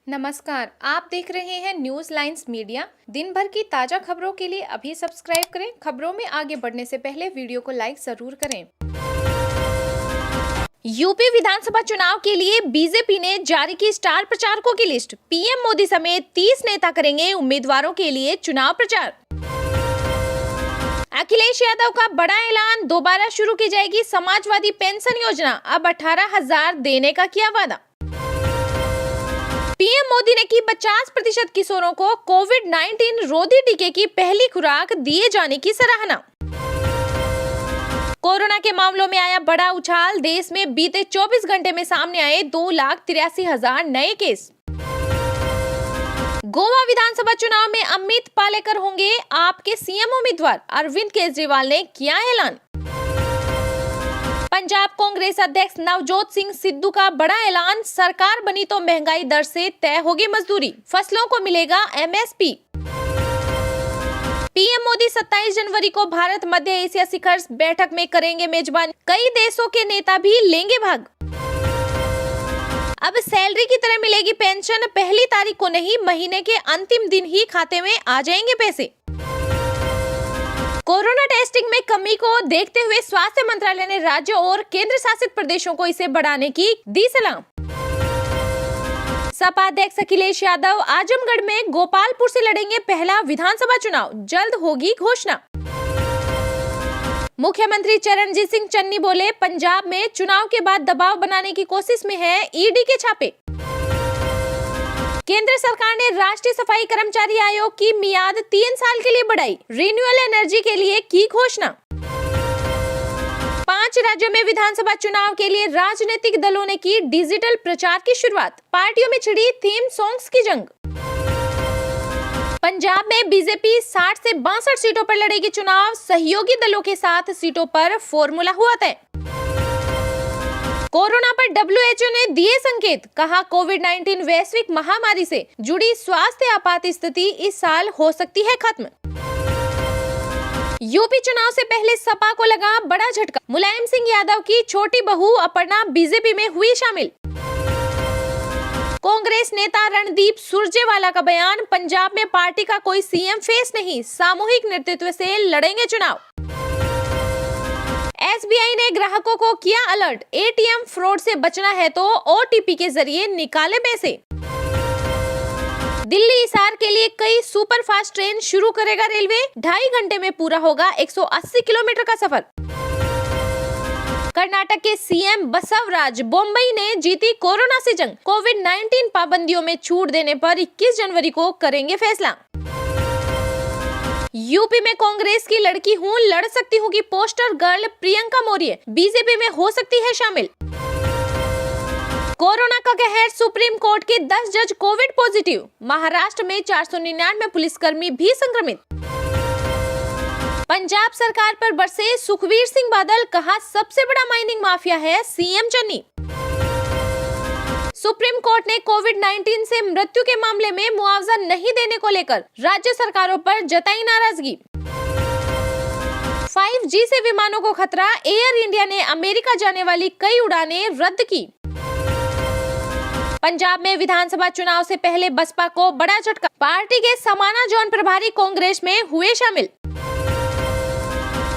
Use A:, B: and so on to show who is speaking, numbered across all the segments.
A: नमस्कार, आप देख रहे हैं न्यूज लाइन्स मीडिया। दिन भर की ताजा खबरों के लिए अभी सब्सक्राइब करें। खबरों में आगे बढ़ने से पहले वीडियो को लाइक जरूर करें। यूपी विधानसभा चुनाव के लिए बीजेपी ने जारी की स्टार प्रचारकों की लिस्ट। पीएम मोदी समेत 30 नेता करेंगे उम्मीदवारों के लिए चुनाव प्रचार। अखिलेश यादव का बड़ा ऐलान, दोबारा शुरू की जाएगी समाजवादी पेंशन योजना। अब 18,000 देने का किया वादा। पीएम मोदी ने की 50% किशोरों को कोविड-19 रोधी टीके की पहली खुराक दिए जाने की सराहना। कोरोना के मामलों में आया बड़ा उछाल, देश में बीते 24 घंटे में सामने आए 2,83,000 नए केस। गोवा विधानसभा चुनाव में अमित पालेकर होंगे आपके सीएम उम्मीदवार, अरविंद केजरीवाल ने किया ऐलान। पंजाब कांग्रेस अध्यक्ष नवजोत सिंह सिद्धू का बड़ा ऐलान, सरकार बनी तो महंगाई दर से तय होगी मजदूरी, फसलों को मिलेगा एमएसपी। पीएम मोदी 27 जनवरी को भारत मध्य एशिया शिखर बैठक में करेंगे मेजबानी, कई देशों के नेता भी लेंगे भाग। अब सैलरी की तरह मिलेगी पेंशन, पहली तारीख को नहीं, महीने के अंतिम दिन ही खाते में आ जाएंगे पैसे। कोरोना टेस्टिंग में कमी को देखते हुए स्वास्थ्य मंत्रालय ने राज्यों और केंद्र शासित प्रदेशों को इसे बढ़ाने की दी सलाह। सपा अध्यक्ष अखिलेश यादव आजमगढ़ में गोपालपुर से लड़ेंगे पहला विधानसभा चुनाव, जल्द होगी घोषणा। मुख्यमंत्री चरणजीत सिंह चन्नी बोले, पंजाब में चुनाव के बाद दबाव बनाने की कोशिश में है ईडी के छापे। केंद्र सरकार ने राष्ट्रीय सफाई कर्मचारी आयोग की मियाद 3 साल के लिए बढ़ाई, रिन्यूएबल एनर्जी के लिए की घोषणा। 5 राज्यों में विधानसभा चुनाव के लिए राजनीतिक दलों ने की डिजिटल प्रचार की शुरुआत, पार्टियों में छिड़ी थीम सॉन्ग्स की जंग। पंजाब में बीजेपी 60 से 62 सीटों पर लड़ेगी चुनाव, सहयोगी दलों के साथ सीटों पर फॉर्मूला हुआ तय। कोरोना पर डब्ल्यूएचओ ने दिए संकेत, कहा कोविड-19 वैश्विक महामारी से जुड़ी स्वास्थ्य आपात स्थिति इस साल हो सकती है खत्म। यूपी चुनाव से पहले सपा को लगा बड़ा झटका, मुलायम सिंह यादव की छोटी बहू अपर्णा बीजेपी में हुई शामिल। कांग्रेस नेता रणदीप सुरजेवाला का बयान, पंजाब में पार्टी का कोई सीएम फेस नहीं, सामूहिक नेतृत्व से लड़ेंगे चुनाव। एसबीआई ने ग्राहकों को किया अलर्ट, एटीएम फ्रॉड से बचना है तो ओटीपी के जरिए निकाले पैसे। दिल्ली हिसार के लिए कई सुपरफास्ट ट्रेन शुरू करेगा रेलवे, 2.5 घंटे में पूरा होगा 180 किलोमीटर का सफर। कर्नाटक के सीएम बसवराज बोम्मई ने जीती कोरोना से जंग, कोविड-19 पाबंदियों में छूट देने पर 21 जनवरी को करेंगे फैसला। यूपी में कांग्रेस की लड़की हूँ, लड़ सकती हूँ की poster girl Priyanka Maurya BJP में हो सकती है शामिल। कोरोना का कहर, सुप्रीम कोर्ट के 10 जज कोविड पॉजिटिव, महाराष्ट्र में 499 पुलिसकर्मी भी संक्रमित। पंजाब सरकार पर बरसे सुखबीर सिंह बादल, कहा सबसे बड़ा माइनिंग माफिया है सीएम चन्नी। सुप्रीम कोर्ट ने कोविड-19 से मृत्यु के मामले में मुआवजा नहीं देने को लेकर राज्य सरकारों पर जताई नाराजगी। 5G से विमानों को खतरा, एयर इंडिया ने अमेरिका जाने वाली कई उड़ानें रद्द की। पंजाब में विधानसभा चुनाव से पहले बसपा को बड़ा झटका, पार्टी के समाना जोन प्रभारी कांग्रेस में हुए शामिल।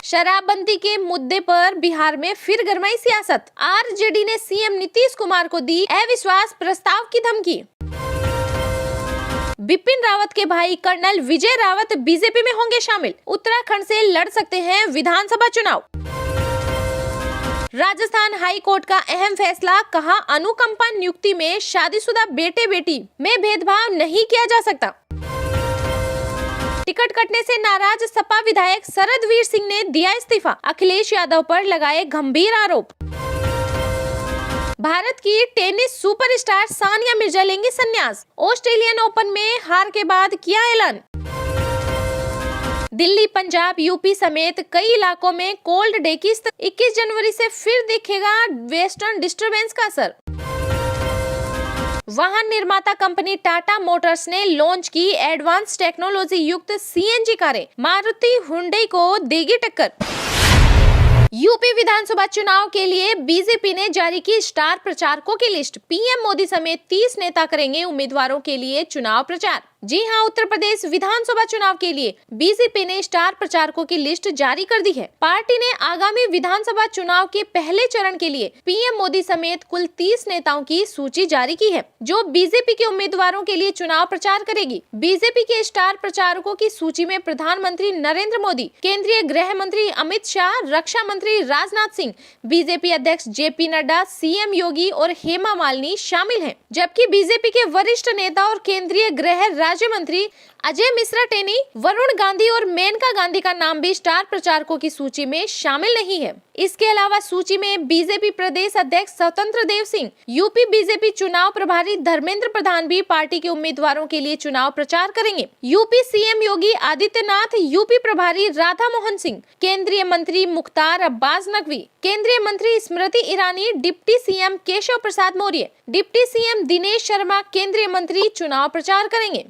A: शराबबंदी के मुद्दे पर बिहार में फिर गरमाई सियासत, आरजेडी ने सीएम नीतीश कुमार को दी अविश्वास प्रस्ताव की धमकी। बिपिन रावत के भाई कर्नल विजय रावत बीजेपी में होंगे शामिल, उत्तराखंड से लड़ सकते हैं विधानसभा चुनाव। राजस्थान हाई कोर्ट का अहम फैसला, कहा अनुकंपा नियुक्ति में शादीशुदा बेटे बेटी में भेदभाव नहीं किया जा सकता। टिकट कटने से नाराज सपा विधायक शरदवीर सिंह ने दिया इस्तीफा, अखिलेश यादव पर लगाए गंभीर आरोप। भारत की टेनिस सुपरस्टार सानिया मिर्जा लेंगी संन्यास, ऑस्ट्रेलियन ओपन में हार के बाद किया ऐलान। दिल्ली, पंजाब, यूपी समेत कई इलाकों में कोल्ड डे की स्थिति, 21 जनवरी से फिर दिखेगा वेस्टर्न डिस्टर्बेंस का असर। वाहन निर्माता कंपनी टाटा मोटर्स ने लॉन्च की एडवांस टेक्नोलॉजी युक्त सीएनजी कारें, मारुति हुंडई को देगी टक्कर। यूपी विधानसभा चुनाव के लिए बीजेपी ने जारी की स्टार प्रचारकों की लिस्ट। पीएम मोदी समेत 30 नेता करेंगे उम्मीदवारों के लिए चुनाव प्रचार। जी हां, उत्तर प्रदेश विधानसभा चुनाव के लिए बीजेपी ने स्टार प्रचारकों की लिस्ट जारी कर दी है। पार्टी ने आगामी विधानसभा चुनाव के पहले चरण के लिए पीएम मोदी समेत कुल 30 नेताओं की सूची जारी की है, जो बीजेपी के उम्मीदवारों के लिए चुनाव प्रचार करेगी। बीजेपी के स्टार प्रचारकों की सूची में प्रधानमंत्री नरेंद्र मोदी, केंद्रीय गृह मंत्री अमित शाह, रक्षा मंत्री राजनाथ सिंह, बीजेपी अध्यक्ष जेपी नड्डा, सीएम योगी और हेमा मालिनी शामिल हैं। जबकि बीजेपी के वरिष्ठ नेता और केंद्रीय गृह राज्य मंत्री अजय मिश्रा टेनी, वरुण गांधी और मेनका गांधी का नाम भी स्टार प्रचारकों की सूची में शामिल नहीं है। इसके अलावा सूची में बीजेपी प्रदेश अध्यक्ष स्वतंत्र देव सिंह, यूपी बीजेपी चुनाव प्रभारी धर्मेंद्र प्रधान भी पार्टी के उम्मीदवारों के लिए चुनाव प्रचार करेंगे। UP CM Yogi Adityanath, UP प्रभारी राधा मोहन सिंह, केंद्रीय मंत्री मुख्तार अब्बास नकवी, केंद्रीय मंत्री Smriti Irani, deputy CM Keshav Prasad Maurya, deputy CM Dinesh Sharma, केंद्रीय मंत्री चुनाव प्रचार करेंगे।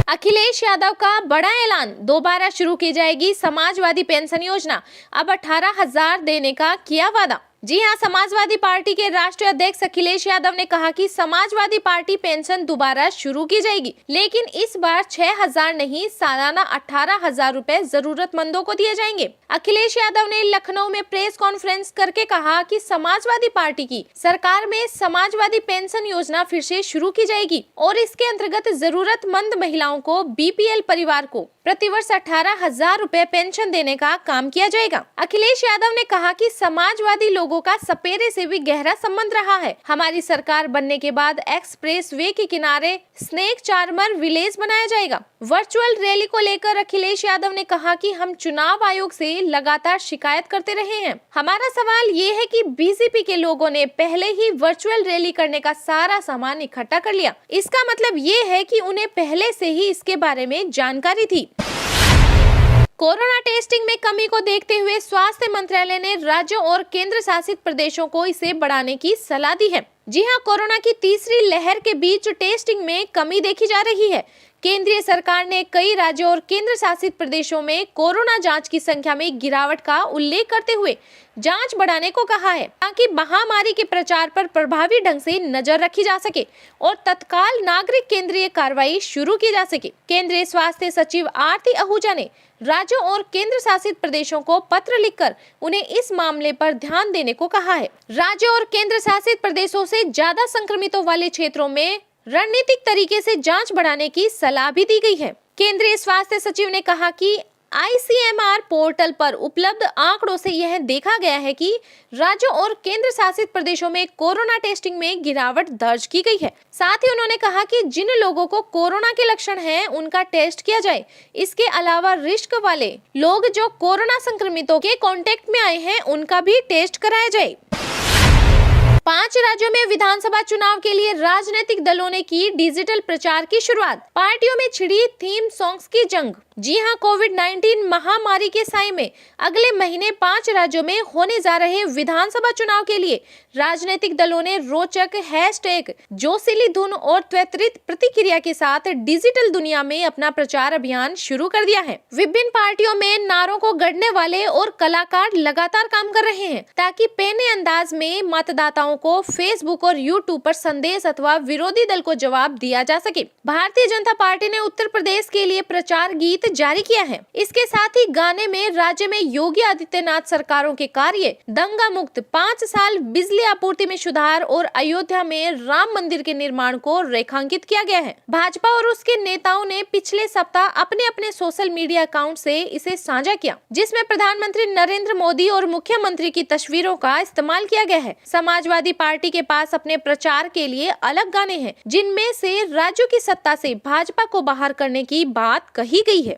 A: अखिलेश यादव का बड़ा ऐलान, दोबारा शुरू की जाएगी समाजवादी पेंशन योजना, अब 18,000 देने का किया वादा। जी हां, समाजवादी पार्टी के राष्ट्रीय अध्यक्ष अखिलेश यादव ने कहा कि समाजवादी पार्टी पेंशन दोबारा शुरू की जाएगी, लेकिन इस बार 6,000 नहीं, सालाना 18,000 रुपए जरूरतमंदों को दिए जाएंगे। अखिलेश यादव ने लखनऊ में प्रेस कॉन्फ्रेंस करके कहा कि समाजवादी पार्टी की सरकार में समाजवादी पेंशन योजना फिर से शुरू की जाएगी और इसके अंतर्गत जरूरतमंद महिलाओं को, बीपीएल परिवार को प्रतिवर्ष 18,000 रुपए पेंशन देने का काम किया जाएगा। अखिलेश यादव ने कहा कि समाजवादी लोगों का सपेरे से भी गहरा संबंध रहा है। हमारी सरकार बनने के बाद एक्सप्रेस वे के किनारे स्नेक चार्मर विलेज बनाया जाएगा। वर्चुअल रैली को लेकर अखिलेश यादव ने कहा कि हम चुनाव आयोग से लगातार शिकायत करते रहे हैं। हमारा सवाल ये है कि बीजेपी के लोगों ने पहले ही वर्चुअल रैली करने का सारा सामान इकट्ठा कर लिया। इसका मतलब ये है कि उन्हें पहले से ही इसके बारे में जानकारी थी। कोरोना टेस्टिंग में कमी को देखते हुए स्वास्थ्य मंत्रालय ने राज्यों और केंद्र शासित प्रदेशों को इसे बढ़ाने की सलाह दी है। जी हां, कोरोना की तीसरी लहर के बीच टेस्टिंग में कमी देखी जा रही है। केंद्रीय सरकार ने कई राज्यों और केंद्र शासित प्रदेशों में कोरोना जांच की संख्या में गिरावट का उल्लेख करते हुए जांच बढ़ाने को कहा है, ताकि महामारी के प्रचार पर प्रभावी ढंग से नजर रखी जा सके और तत्काल नागरिक केंद्रीय कार्रवाई शुरू की जा सके। केंद्रीय स्वास्थ्य सचिव आरती आहूजा ने राज्यों और केंद्र शासित प्रदेशों को पत्र लिखकर उन्हें इस मामले पर ध्यान देने को कहा है। राज्यों और केंद्र शासित प्रदेशों से ज्यादा संक्रमितों वाले क्षेत्रों में रणनीतिक तरीके से जांच बढ़ाने की सलाह भी दी गई है। केंद्रीय स्वास्थ्य सचिव ने कहा कि ICMR पोर्टल पर उपलब्ध आंकड़ों से यह देखा गया है कि राज्यों और केंद्र शासित प्रदेशों में कोरोना टेस्टिंग में गिरावट दर्ज की गई है। साथ ही उन्होंने कहा कि जिन लोगों को कोरोना के लक्षण हैं, उनका टेस्ट किया जाए। इसके अलावा रिस्क वाले लोग जो कोरोना संक्रमितों के कांटेक्ट में आए हैं, उनका भी टेस्ट कराया जाए। 5 राज्यों में विधानसभा चुनाव के लिए राजनीतिक दलों ने की डिजिटल प्रचार की शुरुआत। पार्टियों में छिड़ी थीम सॉन्ग्स की जंग। जी हां, कोविड-19 महामारी के साए में अगले महीने 5 राज्यों में होने जा रहे विधानसभा चुनाव के लिए राजनीतिक दलों ने रोचक हैशटैग, जोशीली धुन और त्वरित प्रतिक्रिया के साथ डिजिटल दुनिया में अपना प्रचार अभियान शुरू कर दिया है। विभिन्न पार्टियों में नारों को गढ़ने वाले और कलाकार लगातार काम कर रहे हैं, ताकि पैने अंदाज में मतदाताओं को फेसबुक और यूट्यूब पर संदेश अथवा विरोधी दल को जवाब दिया जा सके। भारतीय जनता पार्टी ने उत्तर प्रदेश के लिए प्रचार गीत जारी किया है। इसके साथ ही गाने में राज्य में योगी आदित्यनाथ सरकारों के कार्य, दंगा मुक्त, 5 साल बिजली आपूर्ति में सुधार और अयोध्या में राम मंदिर के निर्माण को रेखांकित किया गया है। भाजपा और उसके नेताओं ने पिछले सप्ताह अपने अपने सोशल मीडिया अकाउंट से इसे साझा किया, जिसमें प्रधानमंत्री नरेंद्र मोदी और मुख्यमंत्री की तस्वीरों का इस्तेमाल किया गया है। समाजवादी पार्टी के पास अपने प्रचार के लिए अलग गाने हैं, जिनमें से राज्यों की सत्ता से भाजपा को बाहर करने की बात कही गई है।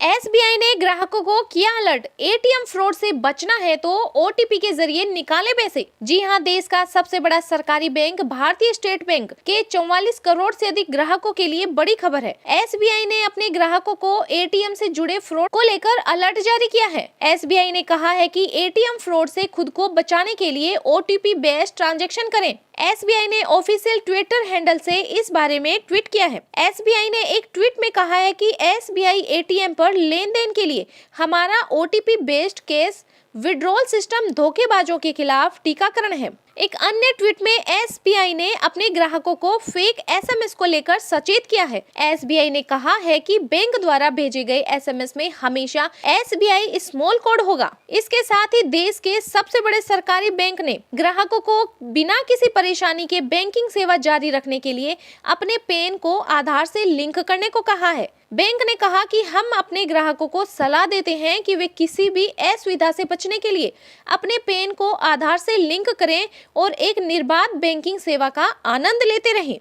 A: SBI ने ग्राहकों को किया अलर्ट, ATM फ्रॉड से बचना है तो OTP के जरिए निकाले पैसे। जी हां, देश का सबसे बड़ा सरकारी बैंक भारतीय स्टेट बैंक के 44 करोड़ से अधिक ग्राहकों के लिए बड़ी खबर है। SBI ने अपने ग्राहकों को ATM से जुड़े फ्रॉड को लेकर अलर्ट जारी किया है। SBI ने कहा है कि ATM फ्रॉड से खुद को बचाने के लिए OTP बेस्ड ट्रांजैक्शन करें। एसबीआई ने ऑफिशियल ट्विटर हैंडल से इस बारे में ट्वीट किया है। एसबीआई ने एक ट्वीट में कहा है कि एसबीआई एटीएम पर लेन देन के लिए हमारा OTP based cash withdrawal system धोखेबाजों के खिलाफ टीकाकरण है। एक अन्य ट्वीट में एसबीआई ने अपने ग्राहकों को फेक एसएमएस को लेकर सचेत किया है। एसबीआई ने कहा है कि बैंक द्वारा भेजे गए एसएमएस में हमेशा एसबीआई स्मॉल कोड होगा। इसके साथ ही देश के सबसे बड़े सरकारी बैंक ने ग्राहकों को बिना किसी परेशानी के बैंकिंग सेवा जारी रखने के लिए अपने पैन को आधार से लिंक करने को कहा है। बैंक ने कहा कि हम अपने ग्राहकों को सलाह देते हैं कि वे किसी भी असुविधा से बचने के लिए अपने पैन को आधार से लिंक करें और एक निर्बाध बैंकिंग सेवा का आनंद लेते रहें।